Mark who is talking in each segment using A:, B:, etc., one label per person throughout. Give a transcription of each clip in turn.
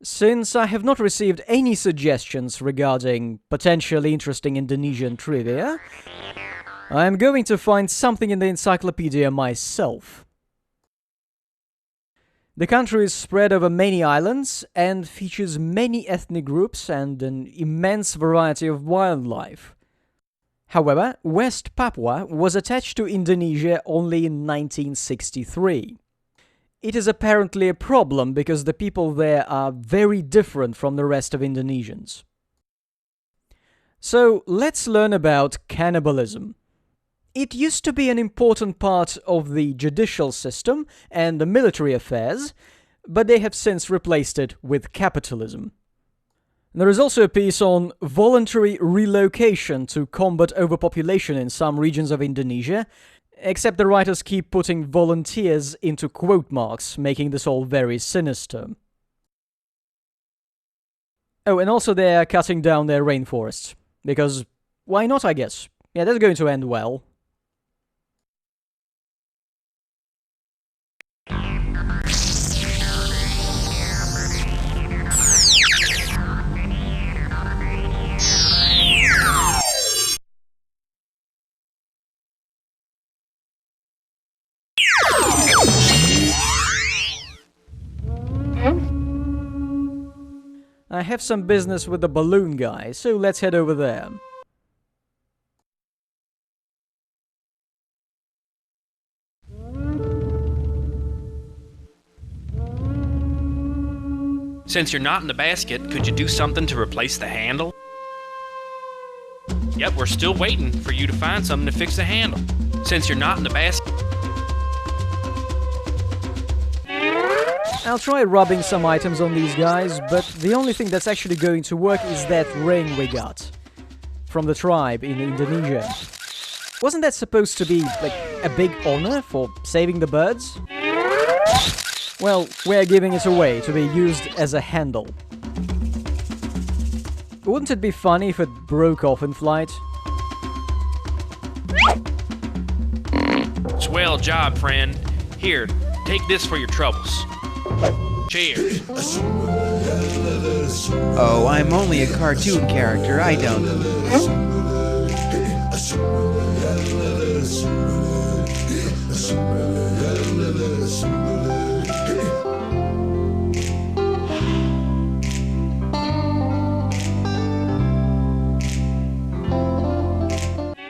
A: Since I have not received any suggestions regarding potentially interesting Indonesian trivia, I am going to find something in the encyclopedia myself. The country is spread over many islands and features many ethnic groups and an immense variety of wildlife. However, West Papua was attached to Indonesia only in 1963. It is apparently a problem because the people there are very different from the rest of Indonesians. So let's learn about cannibalism. It used to be an important part of the judicial system and the military affairs, but they have since replaced it with capitalism. There is also a piece on voluntary relocation to combat overpopulation in some regions of Indonesia, except the writers keep putting volunteers into quote marks, making this all very sinister. Oh, and also they are cutting down their rainforests. Because, why not, I guess? Yeah, that's going to end well. I have some business with the balloon guy, so let's head over there.
B: Since you're not in the basket, could you do something to replace the handle? Yep, we're still waiting for you to find something to fix the handle. Since you're not in the basket...
A: I'll try rubbing some items on these guys, but the only thing that's actually going to work is that ring we got from the tribe in Indonesia. Wasn't that supposed to be, like, a big honor for saving the birds? Well, we're giving it away to be used as a handle. Wouldn't it be funny if it broke off in flight?
B: Swell job, friend. Here, take this for your troubles. Cheers.
C: Oh, I'm only a cartoon character, I don't...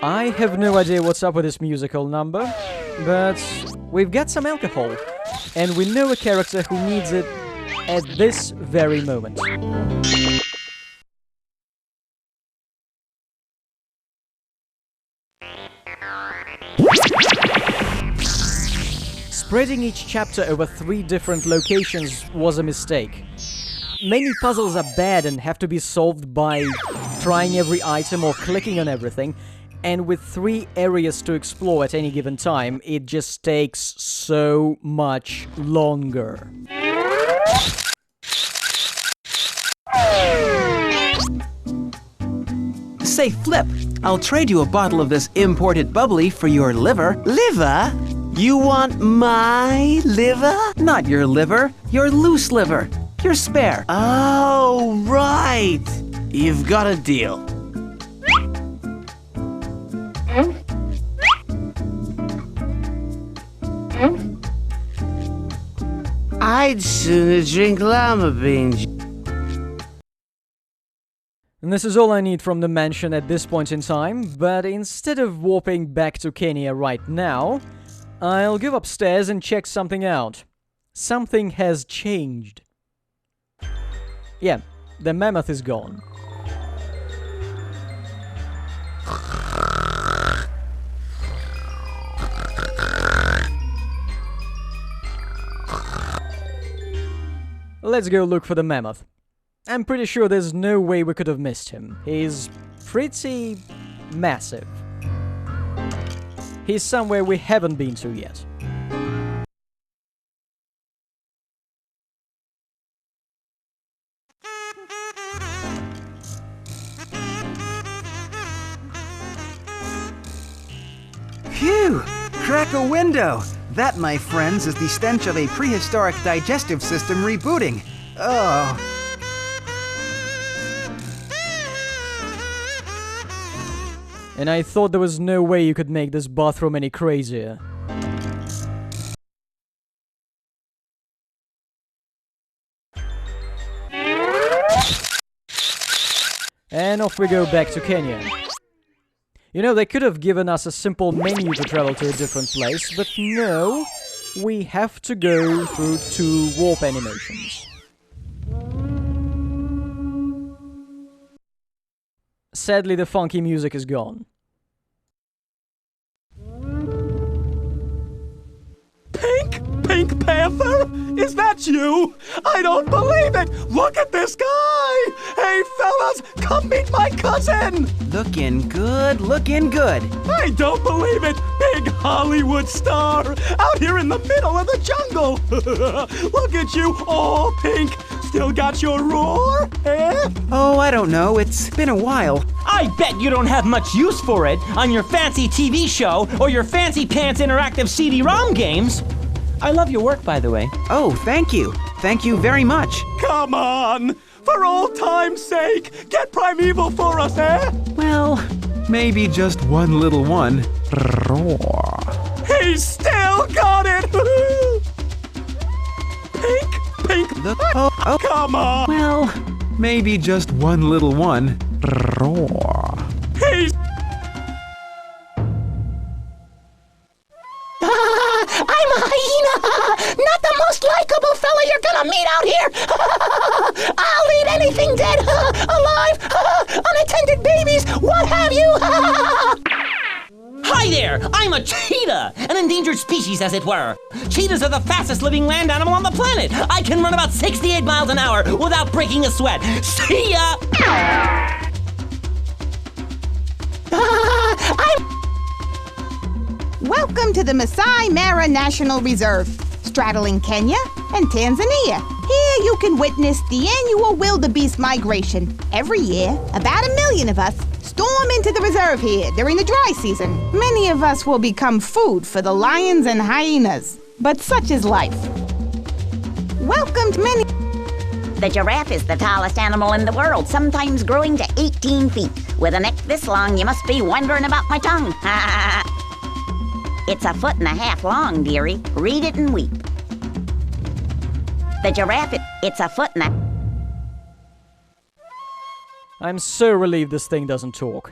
A: I have no idea what's up with this musical number, but we've got some alcohol, and we know a character who needs it at this very moment. Spreading each chapter over 3 different locations was a mistake. Many puzzles are bad and have to be solved by trying every item or clicking on everything, and with 3 areas to explore at any given time, it just takes so much longer.
C: Say, Flip, I'll trade you a bottle of this imported bubbly for your liver. Liver? You want my liver? Not your liver, your loose liver. Your spare. Oh, right. You've got a deal. I'd sooner drink llama beans.
A: And this is all I need from the mansion at this point in time, but instead of warping back to Kenya right now, I'll go upstairs and check something out. Something has changed. Yeah, the mammoth is gone. Let's go look for the mammoth. I'm pretty sure there's no way we could have missed him. He's pretty massive. He's somewhere we haven't been to yet.
D: Phew! Crack a window! That, my friends, is the stench of a prehistoric digestive system rebooting. Oh.
A: And I thought there was no way you could make this bathroom any crazier. And off we go back to Kenya. You know, they could have given us a simple menu to travel to a different place, but no, we have to go through 2 warp animations. Sadly, the funky music is gone.
E: Pink Panther? Is that you? I don't believe it! Look at this guy! Hey, fellas, come meet my cousin!
C: Looking good, looking good.
E: I don't believe it! Big Hollywood star! Out here in the middle of the jungle! Look at you, all pink! Still got your roar, eh?
C: Oh, I don't know. It's been a while.
F: I bet you don't have much use for it on your fancy TV show or your fancy pants interactive CD-ROM games. I love your work, by the way.
C: Oh, thank you. Thank you very much.
E: Come on! For old time's sake, get primeval for us, eh?
C: Well, maybe just one little one.
E: He still got it! Pink!
C: Look, oh,
E: Come on!
C: well, maybe just one little one.
E: He's...
G: I'm a hyena! Not the most likable fella you're gonna meet out here! I'll eat anything dead, alive, unattended babies, what have you!
F: Hi there! I'm a cheetah! An endangered species, as it were. Cheetahs are the fastest living land animal on the planet. I can run about 68 miles an hour without breaking a sweat. See ya!
G: Welcome to the Masai Mara National Reserve, straddling Kenya and Tanzania. Here you can witness the annual wildebeest migration. Every year, about 1 million of us storm into the reserve here during the dry season. Many of us will become food for the lions and hyenas, but such is life. Welcome to many...
H: The giraffe is the tallest animal in the world, sometimes growing to 18 feet. With a neck this long, you must be wondering about my tongue. It's 1.5 feet long, dearie. Read it and weep. The giraffe, it's 1.5 feet.
A: I'm so relieved this thing doesn't talk.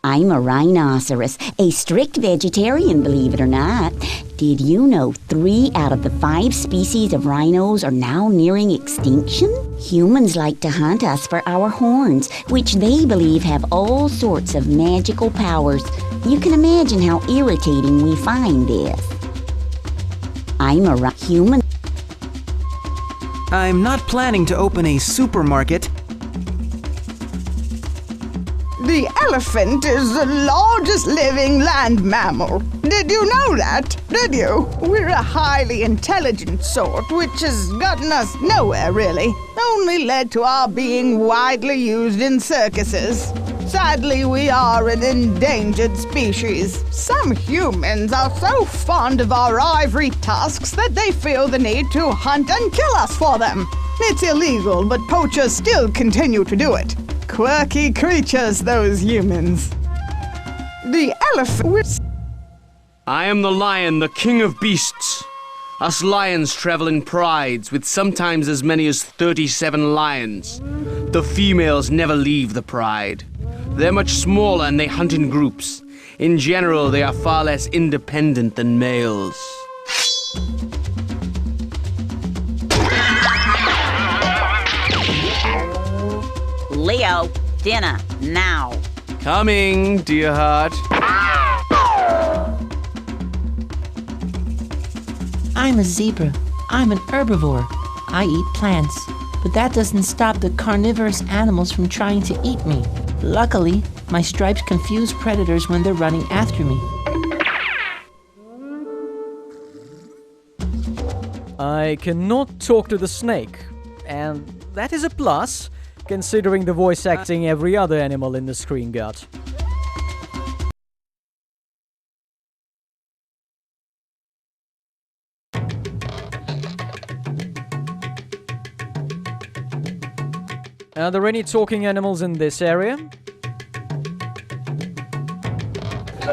H: I'm a rhinoceros, a strict vegetarian, believe it or not. Did you know 3 out of the 5 species of rhinos are now nearing extinction? Humans like to hunt us for our horns, which they believe have all sorts of magical powers. You can imagine how irritating we find this. I'm a human.
C: I'm not planning to open a supermarket.
G: The elephant is the largest living land mammal. Did you know that? Did you? We're a highly intelligent sort, which has gotten us nowhere, really. Only led to our being widely used in circuses. Sadly, we are an endangered species. Some humans are so fond of our ivory tusks that they feel the need to hunt and kill us for them. It's illegal, but poachers still continue to do it. Quirky creatures, those humans. The elephant...
I: I am the lion, the king of beasts. Us lions travel in prides, with sometimes as many as 37 lions. The females never leave the pride. They're much smaller and they hunt in groups. In general, they are far less independent than males.
H: Leo, dinner, now.
I: Coming, dear heart.
J: I'm a zebra. I'm an herbivore. I eat plants. But that doesn't stop the carnivorous animals from trying to eat me. Luckily, my stripes confuse predators when they're running after me.
A: I cannot talk to the snake, and that is a plus, considering the voice acting every other animal in the screen got. Are there any talking animals in this area?
K: Are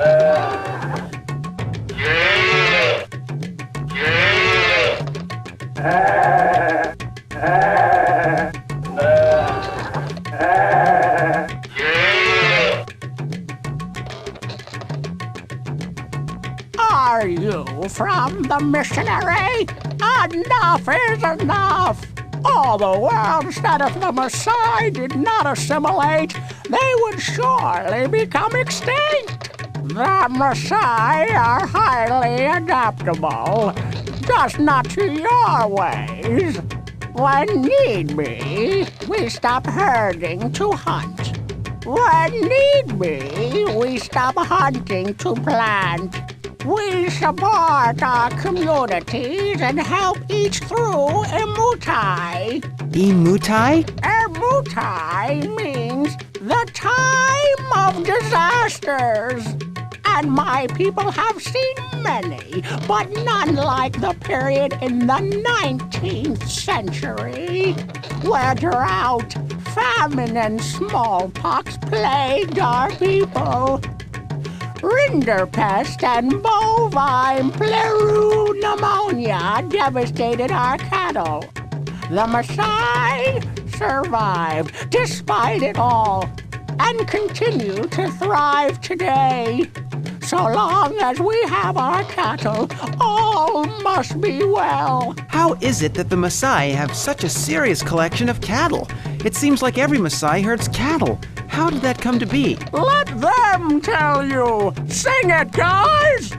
K: you from the missionary? Enough is enough! All the world said if the Maasai did not assimilate, they would surely become extinct. The Maasai are highly adaptable, just not to your ways. When need be, we stop herding to hunt. When need be, we stop hunting to plant. We support our communities and help each through Emutai.
C: Emutai?
K: Emutai means the time of disasters. And my people have seen many, but none like the period in the 19th century, where drought, famine, and smallpox plagued our people. Rinderpest and bovine pleuro pneumonia devastated our cattle. The Maasai survived despite it all and continue to thrive today. So long as we have our cattle, all must be well.
C: How is it that the Maasai have such a serious collection of cattle? It seems like every Maasai herds cattle. How did that come to be?
K: Let them tell you! Sing it, guys!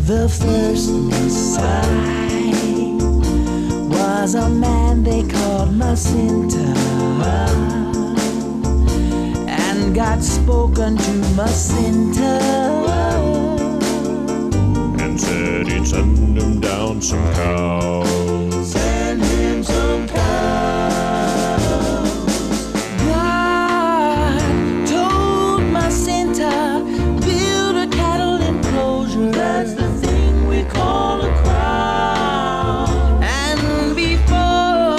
J: The first Maasai was a man they called Masinta, and God spoken to Masinta
L: and said he'd send him down some cows.
J: Send him some cows. God told Masinta, build a cattle enclosure. That's the thing we call a crowd. And before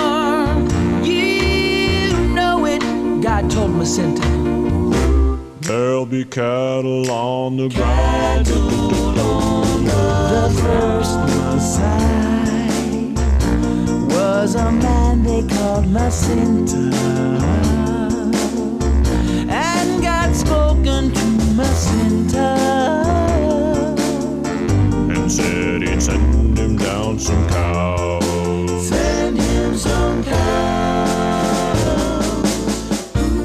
J: you know it, God told Masinta,
L: there'll be cattle on the ground.
J: The first Maasai was a man they called Masinta, and God spoken to Masinta
L: and said he'd send him down some cows.
J: Send him some cows.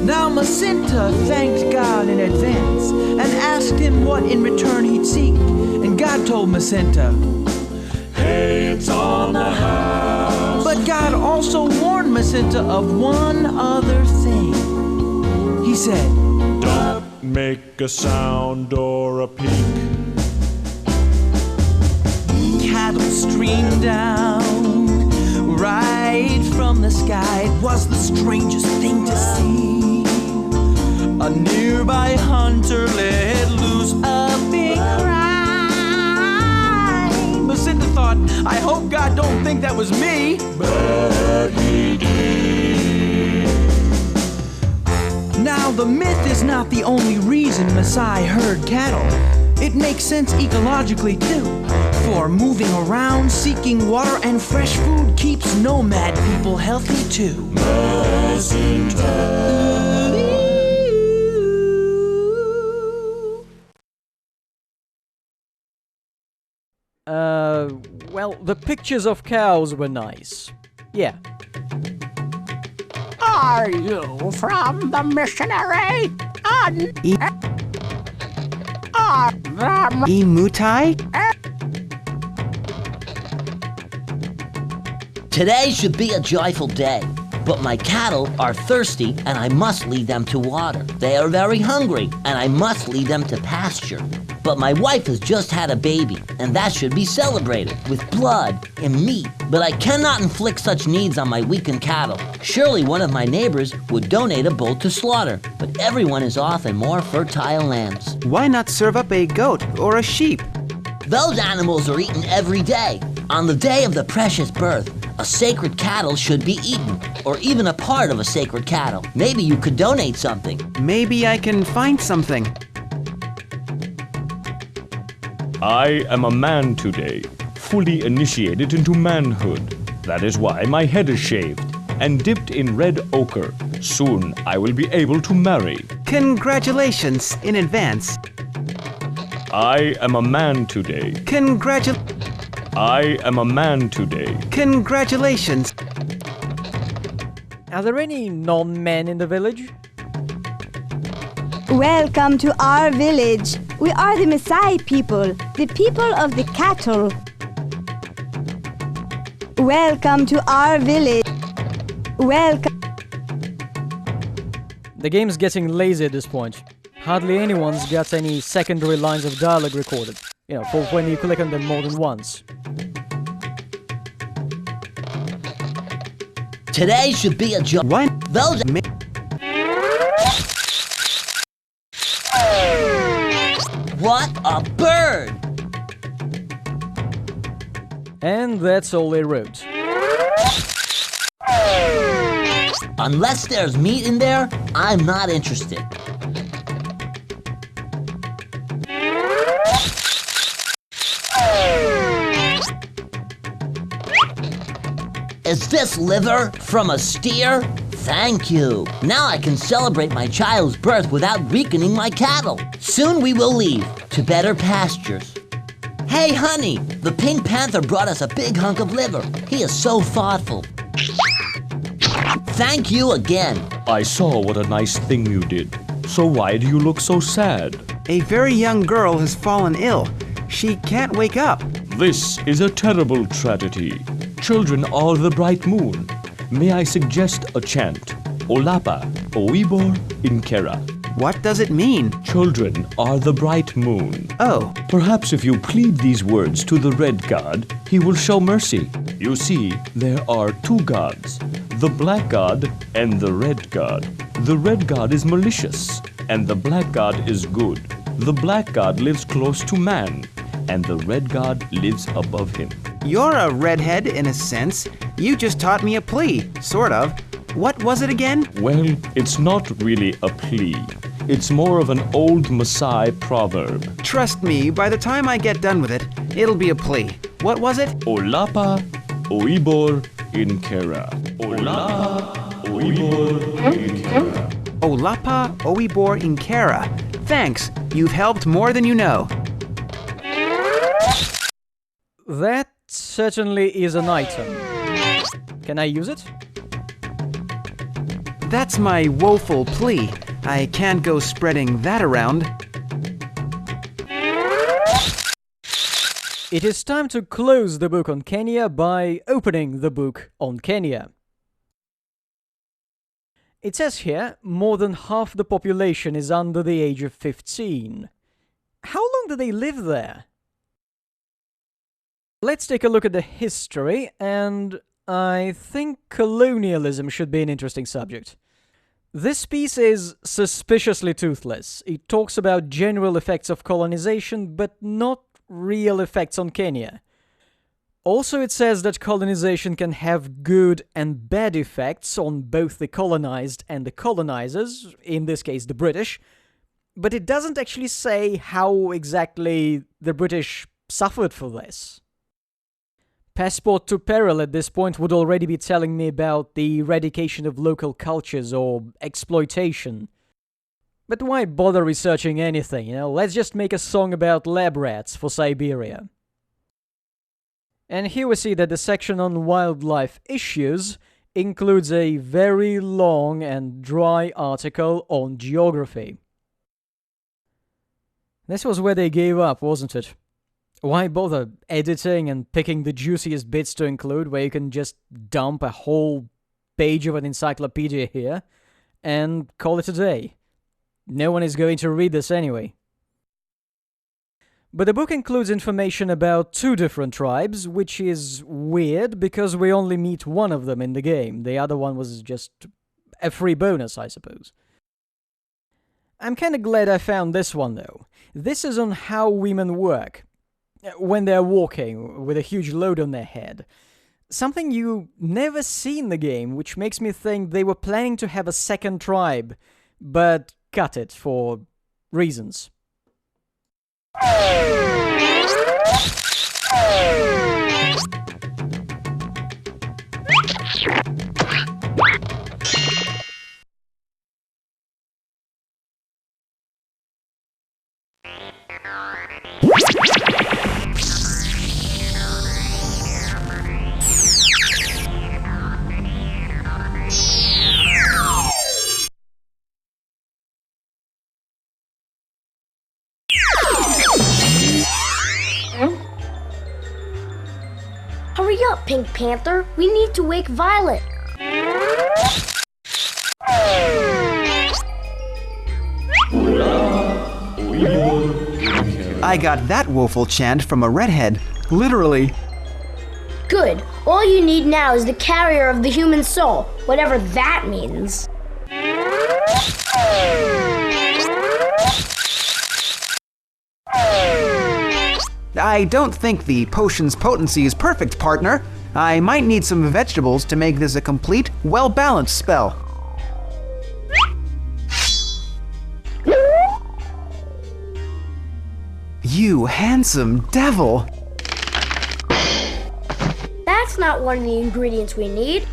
J: Now Masinta thanked God in advance and asked him what in return he'd seek. And God told Masinta,
L: hey, it's on the house.
J: But God also warned Masinta of one other thing. He said,
L: don't make a sound or a peep.
J: Cattle streamed down right from the sky. It was the strangest thing to see. A nearby hunter let loose a big cry. Masinta thought, I hope God don't think that was me.
L: But he did.
J: Now, the myth is not the only reason Maasai herd cattle. It makes sense ecologically, too. For moving around, seeking water and fresh food keeps nomad people healthy, too.
A: Well, the pictures of cows were nice. Yeah.
K: Are you from the missionary?
C: Emutai?
F: Today should be a joyful day, but my cattle are thirsty and I must lead them to water. They are very hungry and I must lead them to pasture. But my wife has just had a baby, and that should be celebrated with blood and meat. But I cannot inflict such needs on my weakened cattle. Surely one of my neighbors would donate a bull to slaughter, but everyone is off in more fertile lands.
C: Why not serve up a goat or a sheep?
F: Those animals are eaten every day. On the day of the precious birth, A sacred cattle should be eaten, or even a part of a sacred cattle. Maybe you could donate something.
C: Maybe I can find something.
L: I am a man today, fully initiated into manhood. That is why my head is shaved and dipped in red ochre. Soon I will be able to marry.
C: Congratulations in advance.
L: I am a man today. I am a man today.
C: Congratulations.
A: Are there any non-men in the village?
M: Welcome to our village. We are the Maasai people, the people of the cattle. Welcome to our village. Welcome.
A: The game's getting lazy at this point. Hardly anyone's got any secondary lines of dialogue recorded. You know, for when you click on them more than once.
F: Today should be a job.
C: What?
F: Those. What a bird!
A: And that's all they wrote.
F: Unless there's meat in there, I'm not interested. Is this liver from a steer? Thank you. Now I can celebrate my child's birth without weakening my cattle. Soon we will leave to better pastures. Hey, honey, the Pink Panther brought us a big hunk of liver. He is so thoughtful. Thank you again.
L: I saw what a nice thing you did. So why do you look so sad?
C: A very young girl has fallen ill. She can't wake up.
L: This is a terrible tragedy. Children are the bright moon. May I suggest a chant? Olapa, Oibor, Inkera.
C: What does it mean?
L: Children are the bright moon.
C: Oh.
L: Perhaps if you plead these words to the red god, he will show mercy. You see, there are two gods, the black god and the red god. The red god is malicious, and the black god is good. The black god lives close to man, and the red god lives above him.
C: You're a redhead in a sense. You just taught me a plea, sort of. What was it again?
L: Well, it's not really a plea. It's more of an old Maasai proverb.
C: Trust me, by the time I get done with it, it'll be a plea. What was it?
L: Olapa, Oibor, Inkera. Olapa, Oibor, Inkera.
C: Olapa, Oibor, Inkera. Thanks, you've helped more than you know.
A: That certainly is an item. Can I use it?
C: That's my woeful plea. I can't go spreading that around.
A: It is time to close the book on Kenya by opening the book on Kenya. It says here, more than half the population is under the age of 15. How long do they live there? Let's take a look at the history, and I think colonialism should be an interesting subject. This piece is suspiciously toothless. It talks about general effects of colonization, but not real effects on Kenya. Also, it says that colonization can have good and bad effects on both the colonized and the colonizers, in this case the British, but it doesn't actually say how exactly the British suffered for this. Passport to Peril at this point would already be telling me about the eradication of local cultures or exploitation. But why bother researching anything, you know? Let's just make a song about lab rats for Siberia. And here we see that the section on wildlife issues includes a very long and dry article on geography. This was where they gave up, wasn't it? Why bother editing and picking the juiciest bits to include, where you can just dump a whole page of an encyclopedia here and call it a day? No one is going to read this anyway. But the book includes information about two different tribes, which is weird because we only meet one of them in the game. The other one was just a free bonus, I suppose. I'm kinda glad I found this one though. This is on how women work when they're walking with a huge load on their head. something you never see in the game, which makes me think they were planning to have a second tribe, but cut it for reasons.
N: Hurry up, Pink Panther. We need to wake Violet.
C: I got that woeful chant from a redhead. Literally.
N: Good. All you need now is the carrier of the human soul, whatever that means.
C: I don't think the potion's potency is perfect, partner. I might need some vegetables to make this a complete, well-balanced spell. You handsome devil!
N: That's not one of the ingredients we need.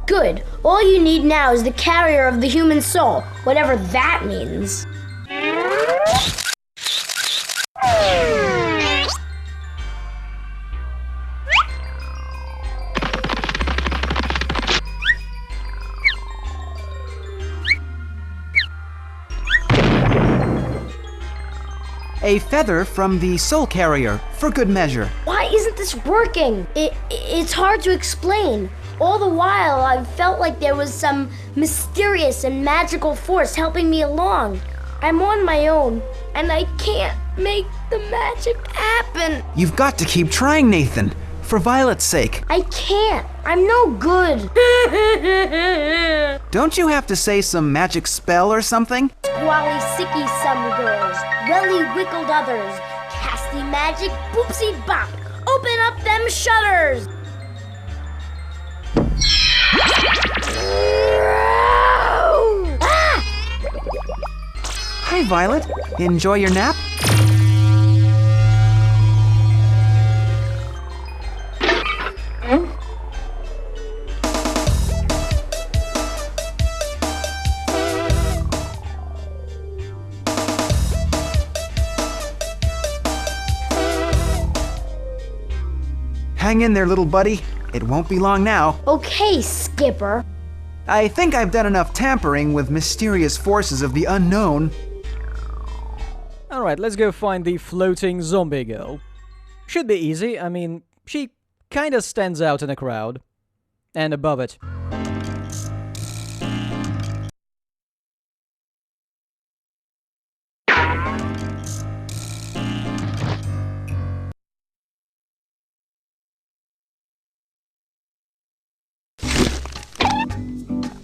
N: Good. All you need now is the carrier of the human soul, whatever that means.
C: A feather from the soul carrier, for good measure.
N: Why isn't this working? It's hard to explain. All the while, I've felt like there was some mysterious and magical force helping me along. I'm on my own, and I can't make the magic happen.
C: You've got to keep trying, Nathan. For Violet's sake.
N: I can't. I'm no good.
C: Don't you have to say some magic spell or something?
N: Squally sicky some girls, welly wickled others, casty magic boopsie bop, open up them shutters! Ah!
C: Hi, Violet. Enjoy your nap? Hang in there, little buddy. It won't be long now.
N: Okay, Skipper.
C: I think I've done enough tampering with mysterious forces of the unknown.
A: Alright, let's go find the floating zombie girl. Should be easy, I mean, she kinda stands out in a crowd. And above it.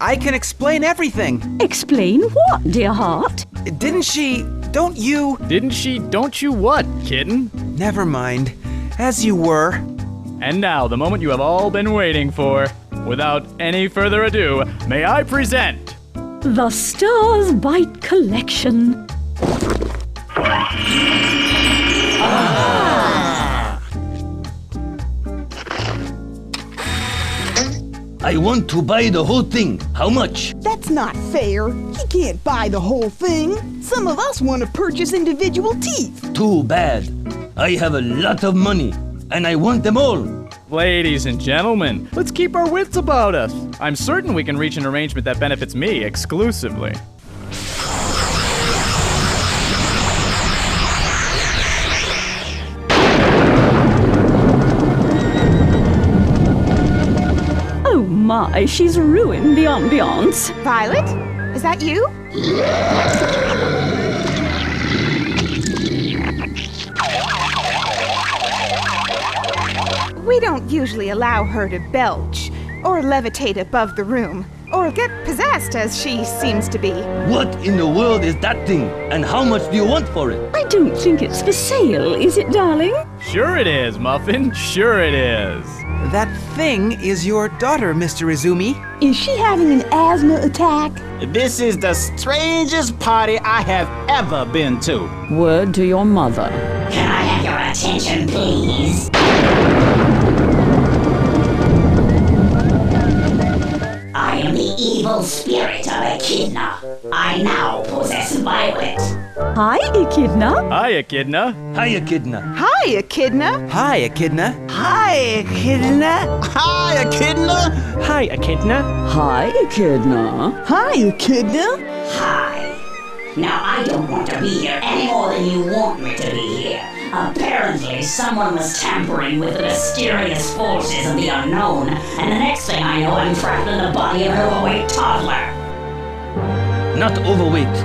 C: I can explain everything.
H: Explain what, dear heart?
C: Didn't she... Don't you...
O: Didn't she... Don't you what, kitten?
C: Never mind. As you were.
O: And now, the moment you have all been waiting for. Without any further ado, may I present...
H: The Stars Bite Collection.
F: I want to buy the whole thing. How much?
G: That's not fair. He can't buy the whole thing. Some of us want to purchase individual teeth.
F: Too bad. I have a lot of money, and I want them all.
O: Ladies and gentlemen, let's keep our wits about us. I'm certain we can reach an arrangement that benefits me exclusively.
H: Oh my, she's ruined the ambiance.
G: Violet? Is that you? We don't usually allow her to belch, or levitate above the room, or get possessed as she seems to be.
F: What in the world is that thing? And how much do you want for it?
H: I don't think it's for sale, is it, darling?
O: Sure it is, Muffin. Sure it is.
C: That thing is your daughter, Mr. Izumi.
M: Is she having an asthma attack?
P: This is the strangest party I have ever been to.
Q: Word to your mother.
H: Can I have your attention, please? I am the evil spirit of Echidna. I now possess Violet.
M: Hi, Echidna.
O: Hi, Echidna.
L: Hi, Echidna.
G: Hi, Echidna.
C: Hi, Echidna.
G: Hi, Echidna.
P: Hi, Echidna.
A: Hi, Echidna.
Q: Hi, Echidna.
G: Hi, Echidna.
H: Hi. Now, I don't want to be here any more than you want me to be here. Apparently, someone was tampering with the mysterious forces of the unknown, and the next thing I know, I'm trapped in the body of an overweight toddler.
L: Not overweight,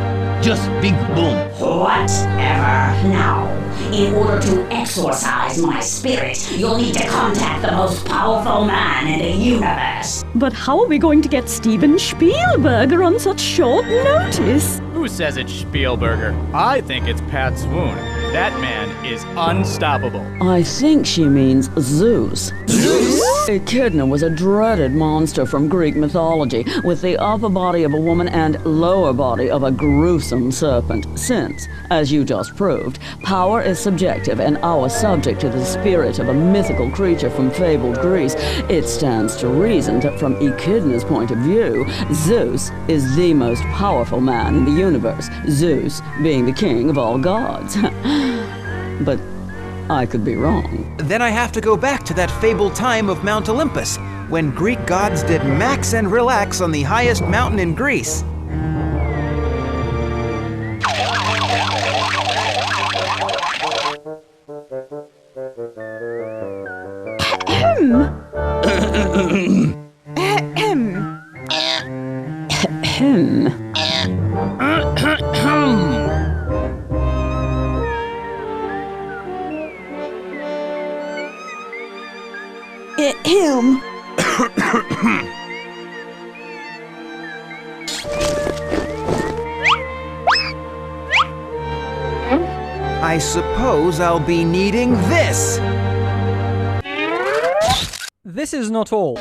L: just big boom.
H: Whatever. Now, in order to exorcise my spirit, you'll need to contact the most powerful man in the universe.
M: But how are we going to get Steven Spielberg on such short notice?
O: Who says it's Spielberger? I think it's Pat Swoon. That man is unstoppable.
Q: I think she means Zeus. Zeus? Echidna was a dreaded monster from Greek mythology, with the upper body of a woman and lower body of a gruesome serpent. Since, as you just proved, power is subjective and our subject to the spirit of a mythical creature from fabled Greece, it stands to reason that from Echidna's point of view, Zeus is the most powerful man in the universe, Zeus being the king of all gods. But I could be wrong.
C: Then I have to go back to that fabled time of Mount Olympus, when Greek gods did max and relax on the highest mountain in Greece.
G: Him.
C: I suppose I'll be needing this.
A: This is not all.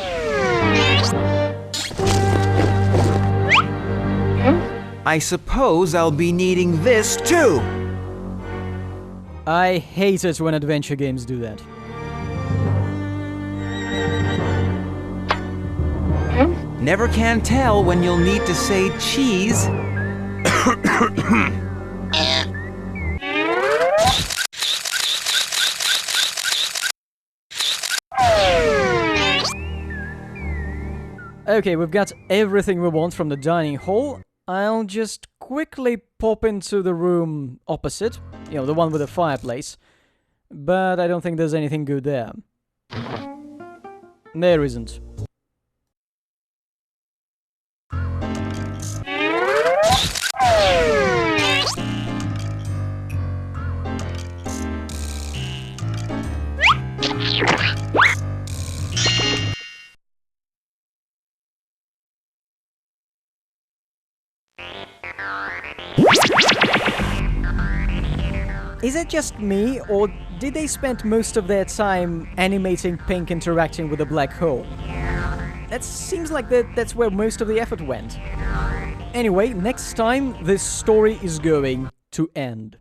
C: I suppose I'll be needing this too.
A: I hate it when adventure games do that.
C: Never can tell when you'll need to say cheese.
A: Okay, we've got everything we want from the dining hall. I'll just quickly pop into the room opposite, you know, the one with the fireplace. But I don't think there's anything good there. There isn't. Is it just me, or did they spend most of their time animating Pink interacting with a black hole? That seems like that's where most of the effort went. Anyway, next time this story is going to end.